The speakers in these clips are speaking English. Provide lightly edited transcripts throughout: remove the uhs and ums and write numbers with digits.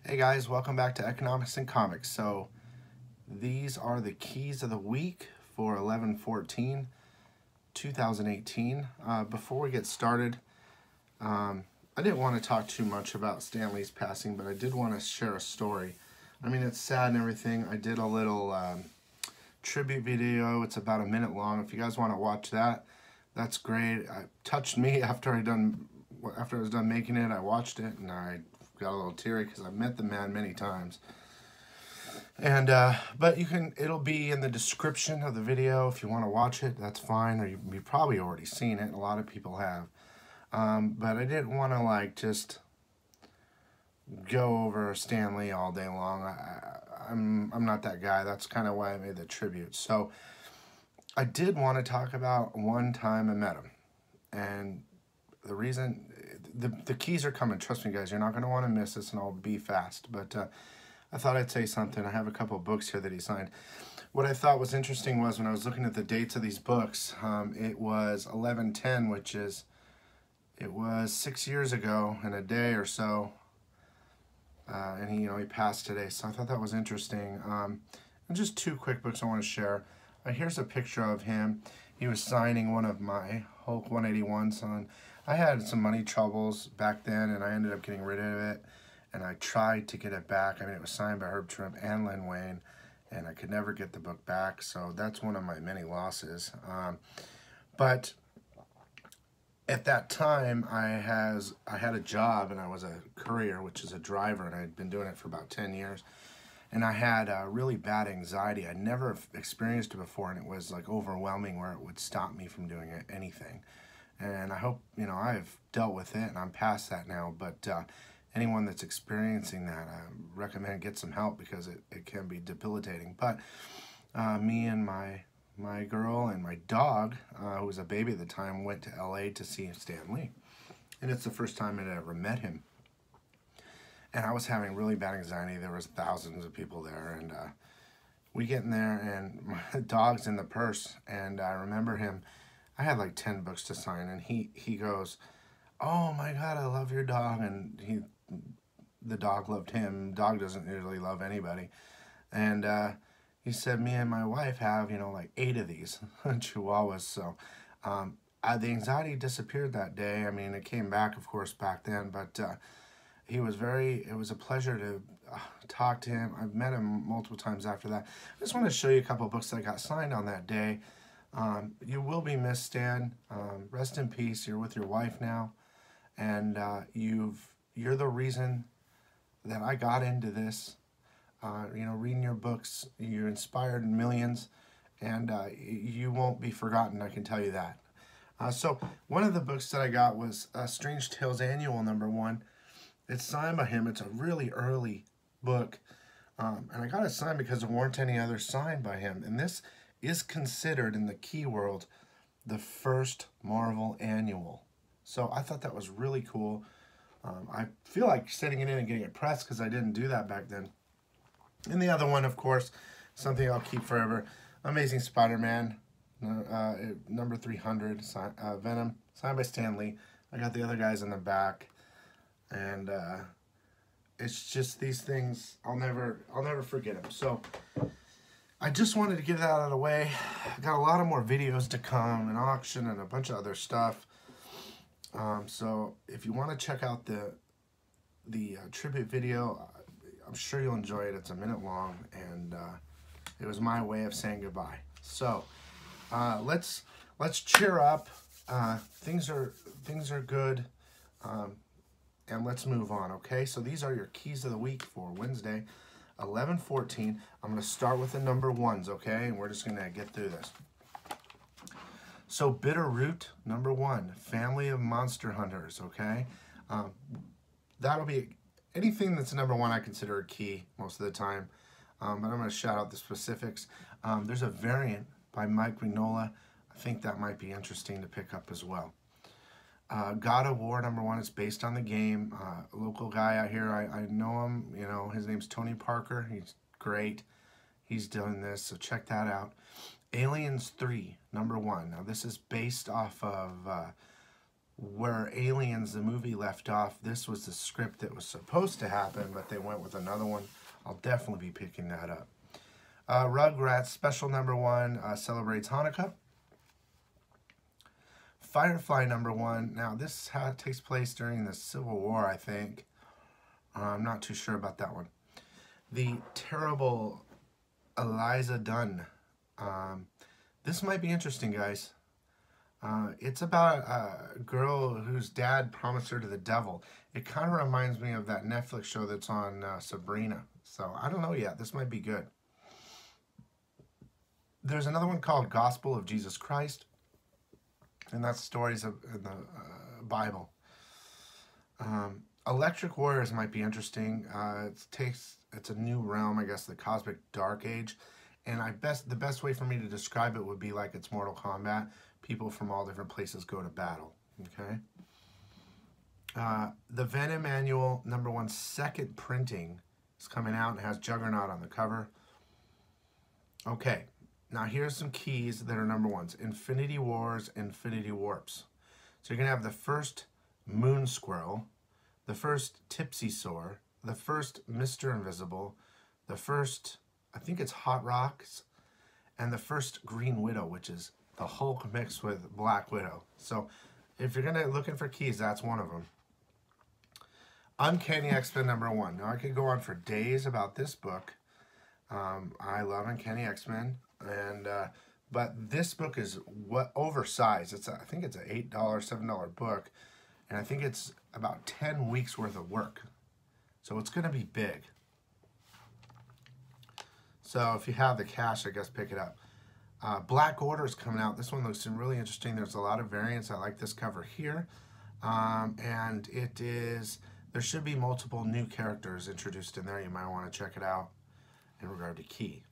Hey guys, welcome back to Economics and Comics. So these are the keys of the week for 11/14/2018. Before we get started, I didn't want to talk too much about Stan Lee's passing, but I did want to share a story. I mean, it's sad and everything. I did a little tribute video. It's about a minute long. If you guys want to watch that, that's great. It touched me after I was done making it. I watched it and I got a little teary because I've met the man many times. And but it'll be in the description of the video if you want to watch it. That's fine, or you've probably already seen it. A lot of people have. But I didn't want to just go over Stan Lee all day long. I'm not that guy. That's kind of why I made the tribute. So I did want to talk about one time I met him, and the reason the keys are coming. Trust me, guys. You're not going to want to miss this, and I'll be fast. But I thought I'd say something. I have a couple of books here that he signed. What I thought was interesting was when I was looking at the dates of these books, it was 11/10, it was 6 years ago in a day or so, and he passed today. So I thought that was interesting. And just two quick books I want to share. Here's a picture of him. He was signing one of my Hulk 181s on. I had some money troubles back then, and I ended up getting rid of it. And I tried to get it back. I mean, it was signed by Herb Trimp and Len Wayne, and I could never get the book back. So that's one of my many losses. But at that time, I had a job, and I was a courier, which is a driver, and I'd been doing it for about 10 years. And I had really bad anxiety. I'd never experienced it before, and it was overwhelming where it would stop me from doing anything. And I hope, I've dealt with it, and I'm past that now. But anyone that's experiencing that, I recommend get some help because it can be debilitating. But me and my girl and my dog, who was a baby at the time, went to LA to see Stan Lee. And it's the first time I'd ever met him. And I was having really bad anxiety. There was thousands of people there. And we get in there, and my dog's in the purse. And I remember him. I had 10 books to sign. And he goes, "Oh, my God, I love your dog." And the dog loved him. Dog doesn't usually love anybody. And he said, "Me and my wife have, 8 of these Chihuahuas." So the anxiety disappeared that day. I mean, it came back, of course, back then. But it was a pleasure to talk to him. I've met him multiple times after that. I just want to show you a couple of books that got signed on that day. You will be missed, Stan. Rest in peace. You're with your wife now. And you're the reason that I got into this. Reading your books, you inspired millions, and you won't be forgotten, I can tell you that. So one of the books that I got was Strange Tales Annual #1. It's signed by him. It's a really early book, and I got it signed because there weren't any others signed by him. And this is considered in the key world the first Marvel annual. So I thought that was really cool. I feel like sending it in and getting it pressed because I didn't do that back then. And the other one, of course, something I'll keep forever, Amazing Spider-Man, number 300, Venom, signed by Stan Lee. I got the other guys in the back, and it's just these things, I'll never forget them. So I just wanted to get that out of the way. I got a lot of more videos to come, an auction, and a bunch of other stuff. So if you want to check out the tribute video, I'm sure you'll enjoy it. It's a minute long, and it was my way of saying goodbye. So let's cheer up. Things are good, and let's move on. Okay. So these are your keys of the week for Wednesday, 11/14. I'm going to start with the number ones. Okay, and we're just going to get through this. So Bitter Root, #1, Family of Monster Hunters. Okay, that'll be. Anything that's #1 I consider a key most of the time, but I'm going to shout out the specifics. There's a variant by Mike Mignola. I think that might be interesting to pick up as well. God of War, #1, is based on the game. A local guy out here, I know him. His name's Tony Parker. He's great. He's doing this, so check that out. Aliens 3, #1. Now this is based off of where Aliens, the movie, left off. This was the script that was supposed to happen, but they went with another one. I'll definitely be picking that up. Rugrats Special #1 celebrates Hanukkah. Firefly #1. Now, this takes place during the Civil War, I think. I'm not too sure about that one. The Terrible Eliza Dunn. This might be interesting, guys. It's about a girl whose dad promised her to the devil. It kind of reminds me of that Netflix show that's on Sabrina. So, I don't know yet. This might be good. There's another one called Gospel of Jesus Christ. And that's stories in the Bible. Electric Warriors might be interesting. It's a new realm, I guess, the Cosmic Dark Age. And the best way for me to describe it would be like it's Mortal Kombat. People from all different places go to battle. Okay. The Venom Annual #1 second printing is coming out and has Juggernaut on the cover. Okay. Now here's some keys that are #1s. Infinity Wars, Infinity Warps. So you're going to have the first Moon Squirrel, the first Tipsy Sore, the first Mr. Invisible, the first, I think it's Hot Rocks, and the first Green Widow, which is the Hulk mixed with Black Widow. So if you're looking for keys, that's one of them. Uncanny X-Men #1. Now I could go on for days about this book. I love Uncanny X-Men. But this book is oversized. I think it's an $8, $7 book, and I think it's about 10 weeks worth of work. So it's going to be big. So if you have the cash, I guess pick it up. Black Order is coming out. This one looks really interesting. There's a lot of variants. I like this cover here, and there should be multiple new characters introduced in there. You might want to check it out in regard to key.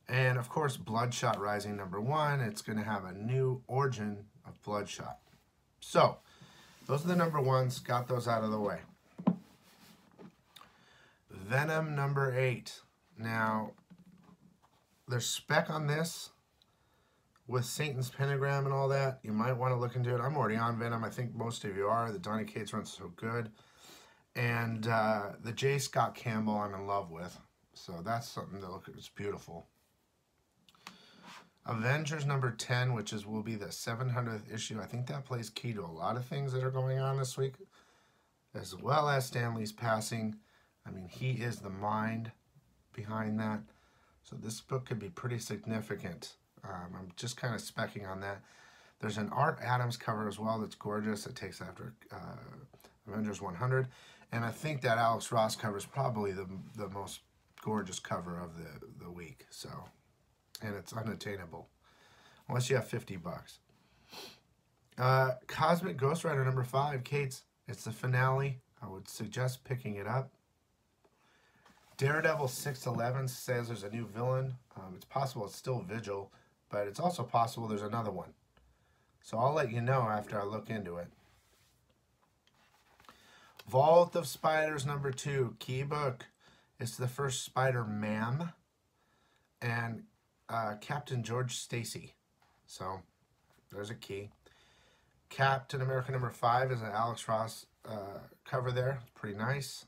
And, of course, Bloodshot Rising #1. It's going to have a new origin of Bloodshot. So, those are the #1s. Got those out of the way. Venom #8. Now, there's spec on this with Satan's Pentagram and all that. You might want to look into it. I'm already on Venom. I think most of you are. The Donny Cates run's so good. And the J. Scott Campbell I'm in love with. So that's something to look at. It's beautiful. Avengers #10, which will be the 700th issue. I think that plays key to a lot of things that are going on this week, as well as Stan Lee's passing. I mean, he is the mind behind that. So this book could be pretty significant. I'm just kind of specking on that. There's an Art Adams cover as well that's gorgeous. It takes after Avengers 100. And I think that Alex Ross cover is probably the most gorgeous cover of the week. So, and it's unattainable unless you have $50. Cosmic Ghost Rider #5, Kate's. It's the finale. I would suggest picking it up. Daredevil 611 says there's a new villain. It's possible it's still Vigil, but it's also possible there's another one. So I'll let you know after I look into it. Vault of Spiders #2, key book. It's the first Spider-Man and Captain George Stacy. So there's a key. Captain America #5 is an Alex Ross cover there. It's pretty nice.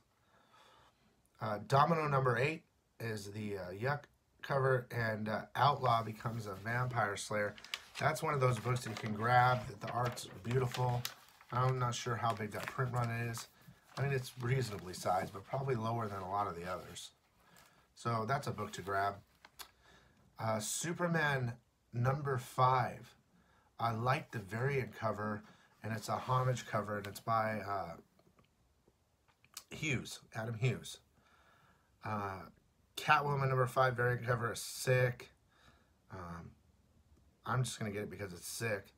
Domino #8 is the Yuck cover, and Outlaw becomes a vampire slayer. That's one of those books that you can grab. The art's beautiful. I'm not sure how big that print run is. I mean, it's reasonably sized, but probably lower than a lot of the others. So that's a book to grab. Superman #5. I like the variant cover, and it's a homage cover, and it's by Adam Hughes. Catwoman #5 variant cover is sick. I'm just going to get it because it's sick.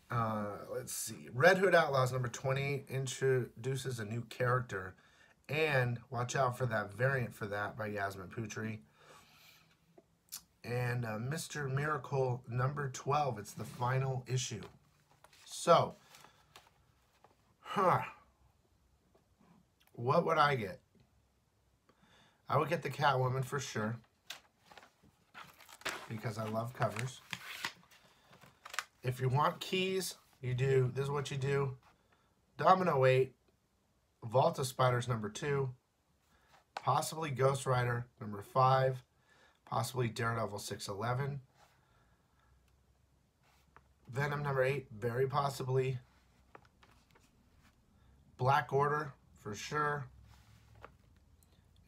Let's see. Red Hood Outlaws #20 introduces a new character. And watch out for that variant for that by Yasmin Putri. And Mr. Miracle #12. It's the final issue. So, what would I get? I would get the Catwoman for sure, because I love covers. If you want keys, This is what you do. Domino 8, Vault of Spiders number 2, possibly Ghost Rider number 5, possibly Daredevil 611, Venom number 8, very possibly, Black Order for sure,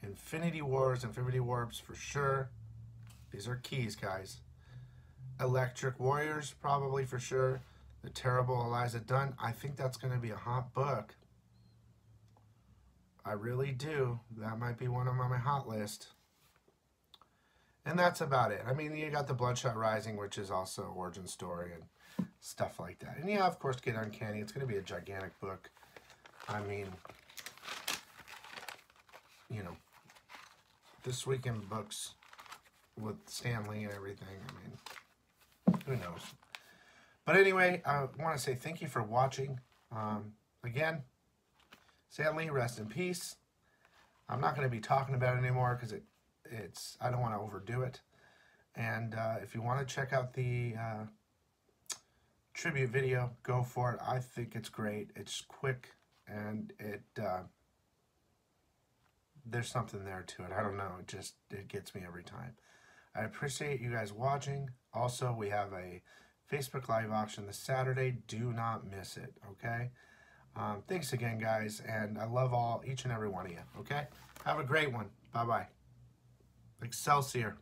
Infinity Wars, Infinity Warps for sure. These are keys, guys. Electric Warriors probably for sure. The Terrible Eliza Dunn. I think that's going to be a hot book. I really do. That might be one on my hot list. And that's about it. I mean, you got the Bloodshot Rising, which is also an origin story and stuff like that. And yeah, of course, get Uncanny. It's going to be a gigantic book. I mean, you know, this weekend books with Stan Lee and everything. I mean, who knows? But anyway, I want to say thank you for watching. Again, Stan Lee, rest in peace. I'm not going to be talking about it anymore because I don't want to overdo it. And if you want to check out the tribute video, go for it. I think it's great. It's quick and there's something there to it. I don't know. It gets me every time. I appreciate you guys watching. Also, we have a Facebook Live auction this Saturday. Do not miss it, okay? Thanks again, guys, and I love each and every one of you, okay? Have a great one. Bye-bye. Excelsior.